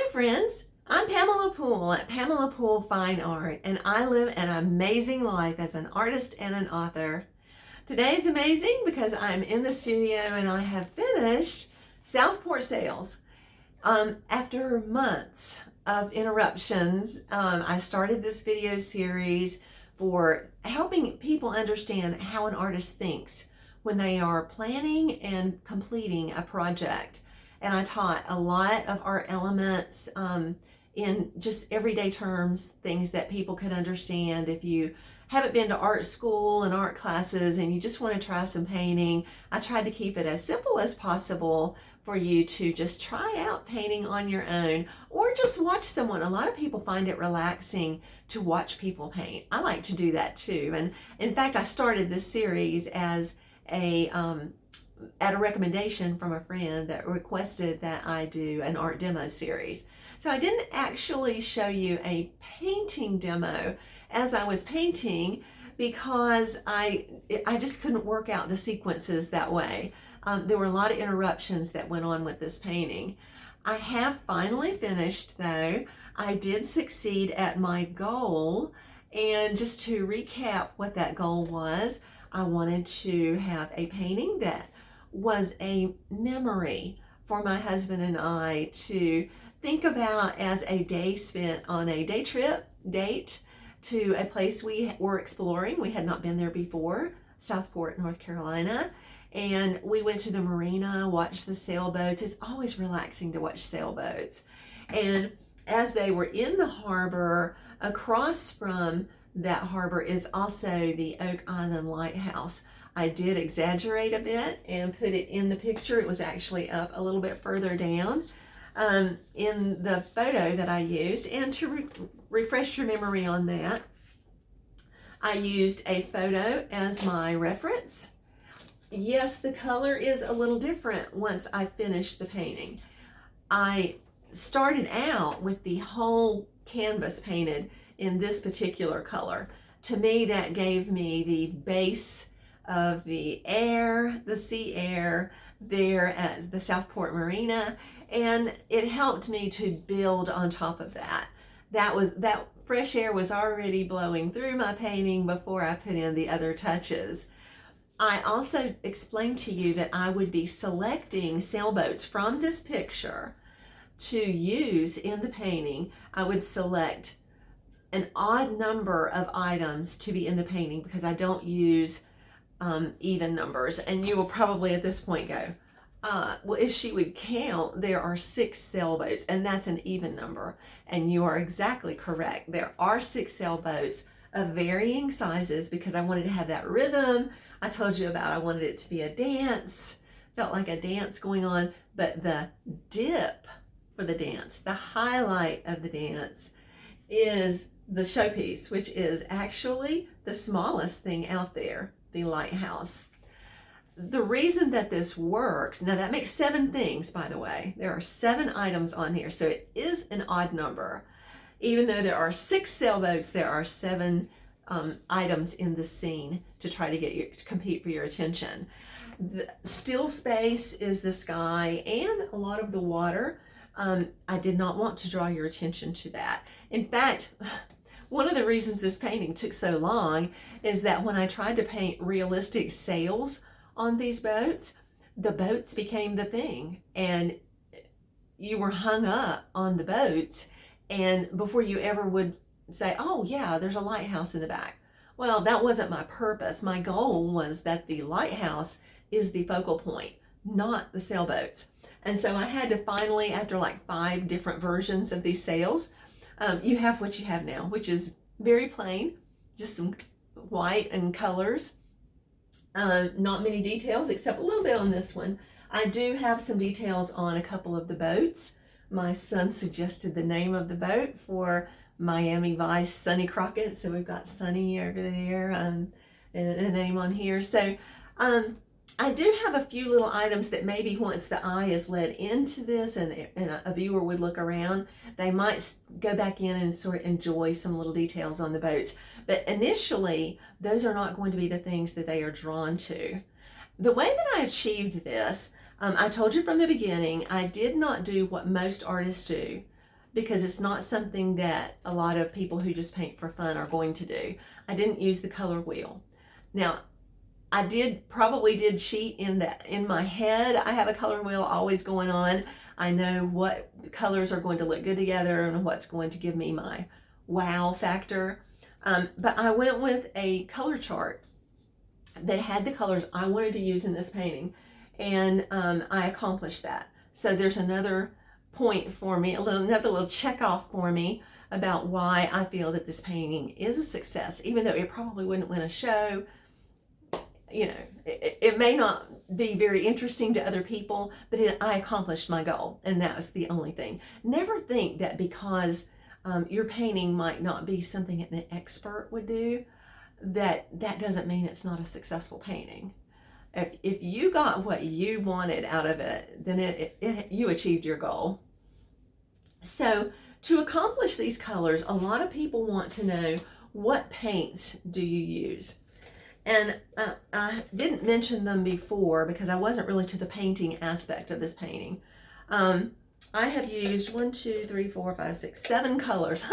Hi friends, I'm Pamela Poole at Pamela Poole Fine Art, and I live an amazing life as an artist and an author. Today's amazing because I'm in the studio and I have finished Southport Sails. After months of interruptions, I started this video series for helping people understand how an artist thinks when they are planning and completing a project. And I taught a lot of art elements in just everyday terms, things that people could understand. If you haven't been to art school and art classes and you just want to try some painting, I tried to keep it as simple as possible for you to just try out painting on your own or just watch someone. A lot of people find it relaxing to watch people paint. I like to do that too. And in fact, I started this series as at a recommendation from a friend that requested that I do an art demo series. So I didn't actually show you a painting demo as I was painting because I just couldn't work out the sequences that way. There were a lot of interruptions that went on with this painting. I have finally finished though. I did succeed at my goal, and just to recap what that goal was, I wanted to have a painting that was a memory for my husband and I to think about as a day spent on a date to a place we were exploring. We had not been there before, Southport, North Carolina. And we went to the marina, watched the sailboats. It's always relaxing to watch sailboats. And as they were in the harbor, across from that harbor is also the Oak Island Lighthouse. I did exaggerate a bit and put it in the picture. It was actually up a little bit further down in the photo that I used. And to refresh your memory on that, I used a photo as my reference. Yes, the color is a little different once I finished the painting. I started out with the whole canvas painted in this particular color. To me, that gave me the base of the air, the sea air there at the Southport Marina, and it helped me to build on top of that. That fresh air was already blowing through my painting before I put in the other touches. I also explained to you that I would be selecting sailboats from this picture to use in the painting. I would select an odd number of items to be in the painting because I don't use even numbers. And you will probably at this point go, well, if she would count, there are 6 sailboats, and that's an even number. And you are exactly correct. There are 6 sailboats of varying sizes because I wanted to have that rhythm. I told you about I wanted it to be a dance, felt like a dance going on, but the dip for the dance, the highlight of the dance, is the showpiece, which is actually the smallest thing out there, the lighthouse. The reason that this works, now that makes 7 things, by the way. There are 7 items on here, so it is an odd number. Even though there are 6 sailboats, there are 7 items in the scene to try to get you to compete for your attention. The still space is the sky and a lot of the water. I did not want to draw your attention to that. In fact, one of the reasons this painting took so long is that when I tried to paint realistic sails on these boats, the boats became the thing, and you were hung up on the boats, and before you ever would say, oh yeah, there's a lighthouse in the back. Well, that wasn't my purpose. My goal was that the lighthouse is the focal point, not the sailboats. And so I had to finally, after like 5 different versions of these sails, you have what you have now, which is very plain, just some white and colors. Not many details except a little bit on this one. I do have some details on a couple of the boats. My son suggested the name of the boat for Miami Vice, Sonny Crockett. So we've got Sonny over there and a name on here. So I do have a few little items that maybe once the eye is led into this and a viewer would look around, they might go back in and sort of enjoy some little details on the boats. But initially, those are not going to be the things that they are drawn to. The way that I achieved this, I told you from the beginning, I did not do what most artists do. because it's not something that a lot of people who just paint for fun are going to do. I didn't use the color wheel. Now, I probably did cheat in my head. I have a color wheel always going on. I know what colors are going to look good together and what's going to give me my wow factor. But I went with a color chart that had the colors I wanted to use in this painting, and I accomplished that. So there's another point for me, another little check off for me about why I feel that this painting is a success, even though it probably wouldn't win a show. You know, it may not be very interesting to other people, but I accomplished my goal, and that was the only thing. Never think that because your painting might not be something an expert would do, that doesn't mean it's not a successful painting. If you got what you wanted out of it, then you achieved your goal. So to accomplish these colors, a lot of people want to know, what paints do you use? And I didn't mention them before because I wasn't really to the painting aspect of this painting. I have used 7 colors.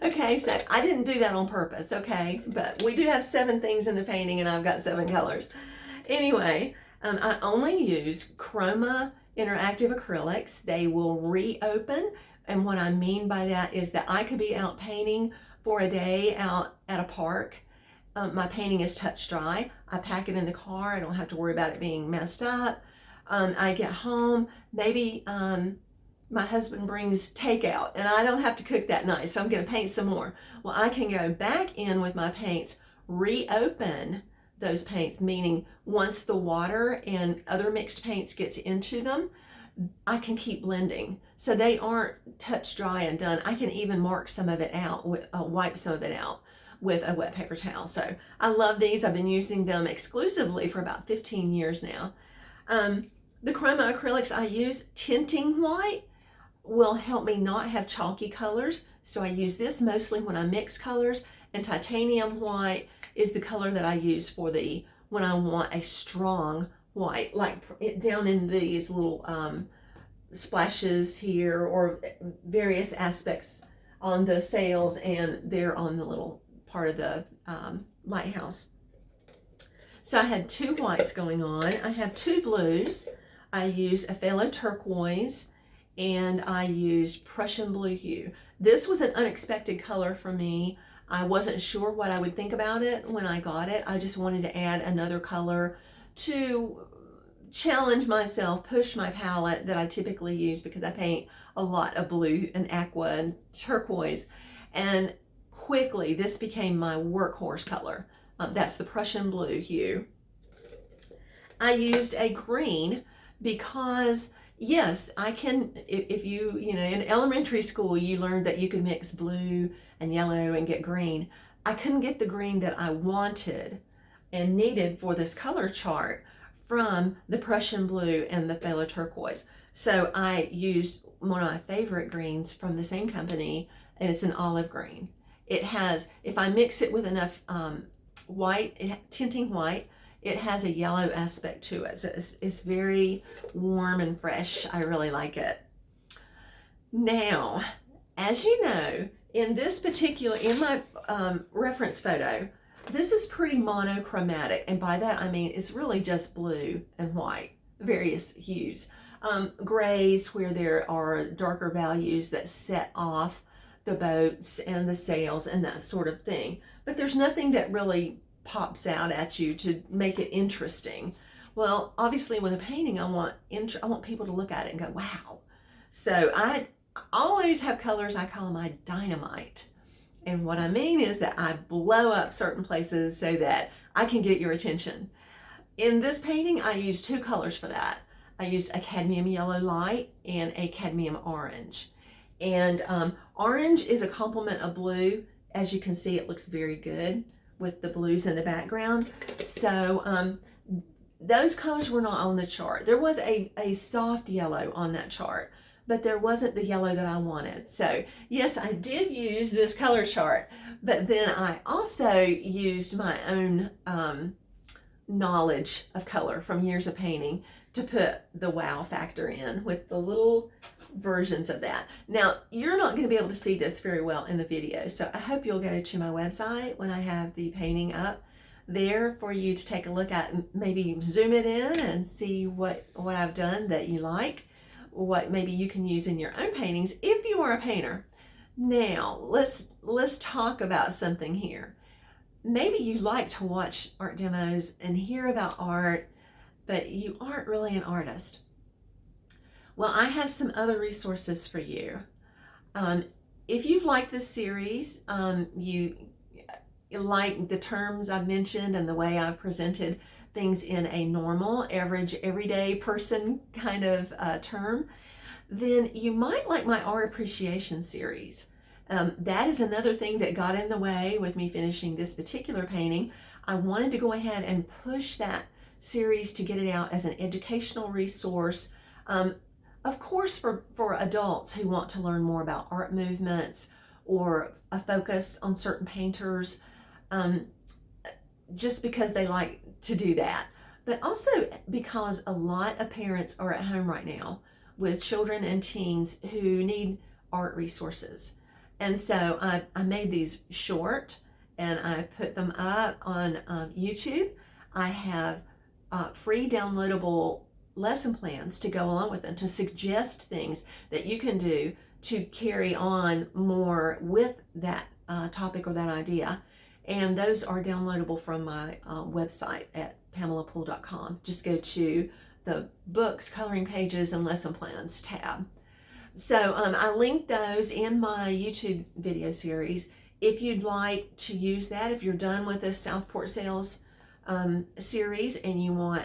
Okay, so I didn't do that on purpose, okay? But we do have 7 things in the painting, and I've got 7 colors. Anyway, I only use Chroma interactive acrylics. They will reopen, and what I mean by that is that I could be out painting for a day out at a park. My painting is touch dry. I pack it in the car. I don't have to worry about it being messed up. I get home, maybe my husband brings takeout and I don't have to cook that night, so I'm going to paint some more. Well, I can go back in with my paints, reopen those paints, meaning once the water and other mixed paints gets into them, I can keep blending. So they aren't touch dry and done. I can even mark some of it out, wipe some of it out with a wet paper towel. So I love these. I've been using them exclusively for about 15 years now. The Chroma acrylics I use, tinting white will help me not have chalky colors. So I use this mostly when I mix colors, and titanium white is the color that I use for when I want a strong white, like down in these little splashes here, or various aspects on the sails, and they're on the little part of the lighthouse. So I had 2 whites going on. I have 2 blues. I used a phthalo turquoise, and I used Prussian blue hue. This was an unexpected color for me. I wasn't sure what I would think about it when I got it. I just wanted to add another color to challenge myself, push my palette that I typically use, because I paint a lot of blue and aqua and turquoise. And quickly, this became my workhorse color. That's the Prussian blue hue. I used a green because, yes, I can, if you in elementary school, you learned that you could mix blue and yellow and get green. I couldn't get the green that I wanted and needed for this color chart from the Prussian blue and the phthalo turquoise. So I used one of my favorite greens from the same company, and it's an olive green. It has, if I mix it with enough tinting white, it has a yellow aspect to it. So it's very warm and fresh. I really like it. Now, as you know, in my reference photo, this is pretty monochromatic. And by that, I mean, it's really just blue and white, various hues. Grays where there are darker values that set off the boats and the sails and that sort of thing. But there's nothing that really pops out at you to make it interesting. Well, obviously with a painting, I want people to look at it and go, wow. So I always have colors I call my dynamite. And what I mean is that I blow up certain places so that I can get your attention. In this painting, I used 2 colors for that. I used a cadmium yellow light and a cadmium orange. And orange is a complement of blue. As you can see, it looks very good with the blues in the background. So those colors were not on the chart. There was a soft yellow on that chart, but there wasn't the yellow that I wanted. So yes, I did use this color chart, but then I also used my own knowledge of color from years of painting to put the wow factor in with the little versions of that. Now, you're not going to be able to see this very well in the video, so I hope you'll go to my website when I have the painting up there for you to take a look at, and maybe zoom it in and see what I've done that you like, what maybe you can use in your own paintings if you are a painter. Now, let's talk about something here. Maybe you like to watch art demos and hear about art, but you aren't really an artist. Well, I have some other resources for you. If you've liked this series, you like the terms I've mentioned and the way I've presented things in a normal, average, everyday person kind of term, then you might like my art appreciation series. That is another thing that got in the way with me finishing this particular painting. I wanted to go ahead and push that series to get it out as an educational resource. Of course, for adults who want to learn more about art movements or a focus on certain painters, just because they like to do that. But also because a lot of parents are at home right now with children and teens who need art resources. And so I made these short and I put them up on YouTube. I have free downloadable lesson plans to go along with them to suggest things that you can do to carry on more with that topic or that idea. And those are downloadable from my website at pamelapoole.com. Just go to the books, coloring pages, and lesson plans tab. So I linked those in my YouTube video series. If you'd like to use that, if you're done with this Southport Sails series and you want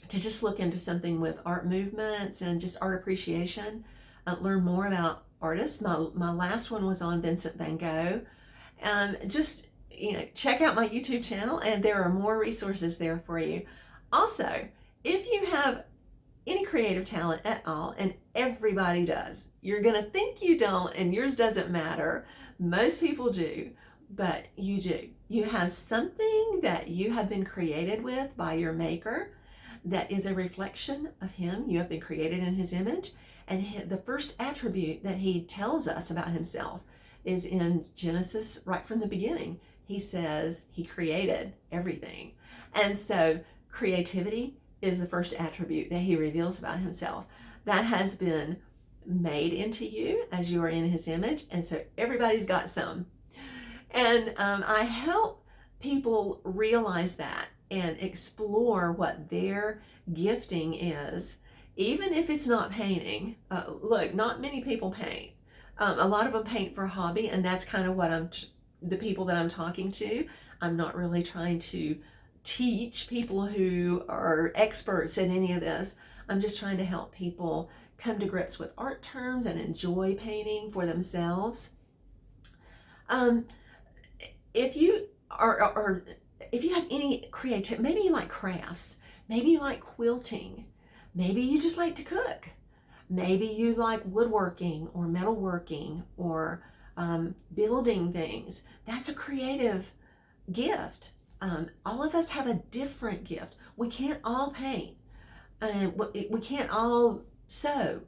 to just look into something with art movements and just art appreciation, learn more about artists. My last one was on Vincent van Gogh. Just check out my YouTube channel, and there are more resources there for you. Also, if you have any creative talent at all, and everybody does, you're gonna think you don't, and yours doesn't matter. Most people do, but you do. You have something that you have been created with by your maker that is a reflection of him. You have been created in his image, and the first attribute that he tells us about himself is in Genesis, right from the beginning. He says he created everything. And so creativity is the first attribute that he reveals about himself. That has been made into you as you are in his image, and so everybody's got some. And I help people realize that and explore what their gifting is, even if it's not painting. Look, not many people paint. A lot of them paint for hobby, and that's kind of what the people that I'm talking to. I'm not really trying to teach people who are experts in any of this. I'm just trying to help people come to grips with art terms and enjoy painting for themselves. If you if you have any creative, maybe you like crafts, maybe you like quilting, maybe you just like to cook, maybe you like woodworking or metalworking or building things. That's a creative gift. All of us have a different gift. We can't all paint, we can't all sew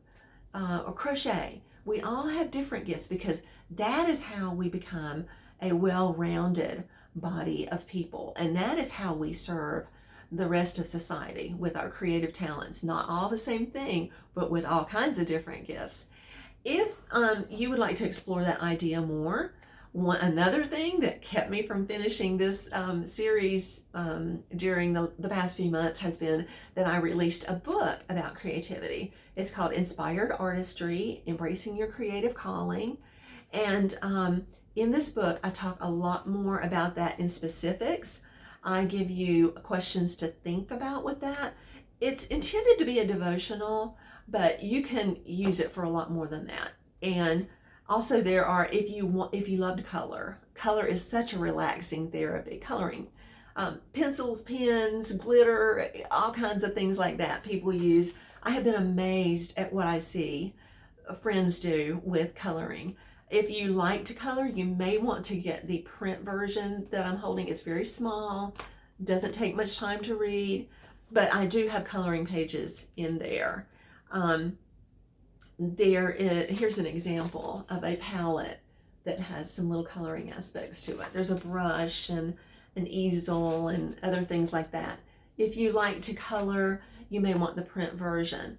or crochet. We all have different gifts, because that is how we become a well-rounded body of people, and that is how we serve the rest of society with our creative talents. Not all the same thing, but with all kinds of different gifts. If you would like to explore that idea more, another thing that kept me from finishing this series during the past few months has been that I released a book about creativity. It's called Inspired Artistry, Embracing Your Creative Calling. And in this book, I talk a lot more about that in specifics. I give you questions to think about with that. It's intended to be a devotional, but you can use it for a lot more than that. And also there are, if you love to color is such a relaxing therapy. Coloring, pencils, pens, glitter, all kinds of things like that people use. I have been amazed at what I see friends do with coloring. If you like to color, you may want to get the print version that I'm holding. It's very small, doesn't take much time to read, but I do have coloring pages in there. here's an example of a palette that has some little coloring aspects to it. There's a brush and an easel and other things like that. If you like to color, you may want the print version.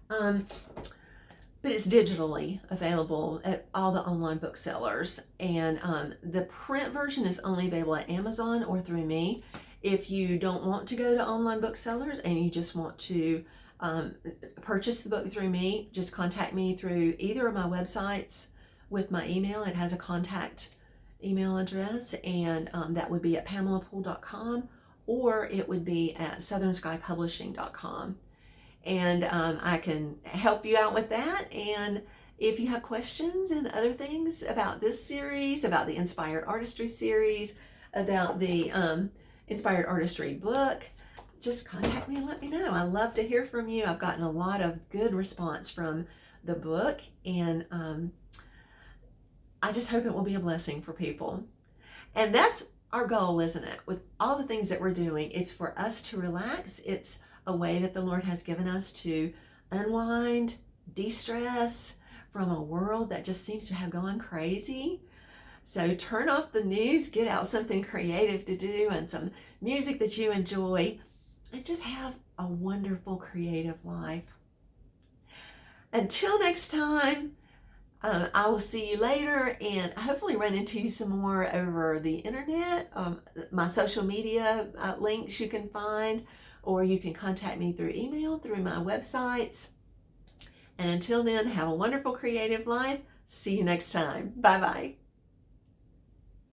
But it's digitally available at all the online booksellers. And the print version is only available at Amazon or through me. If you don't want to go to online booksellers and you just want to purchase the book through me, just contact me through either of my websites with my email. It has a contact email address, and that would be at pamelapoole.com, or it would be at southernskypublishing.com. And I can help you out with that. And if you have questions and other things about this series, about the Inspired Artistry series, about the Inspired Artistry book, just contact me and let me know. I love to hear from you. I've gotten a lot of good response from the book, and I just hope it will be a blessing for people. And that's our goal, isn't it? With all the things that we're doing, it's for us to relax. It's a way that the Lord has given us to unwind, de-stress from a world that just seems to have gone crazy. So turn off the news, get out something creative to do and some music that you enjoy, and just have a wonderful creative life. Until next time, I will see you later, and hopefully run into you some more over the internet, my social media links you can find, or you can contact me through email, through my websites. And until then, have a wonderful creative life. See you next time. Bye-bye.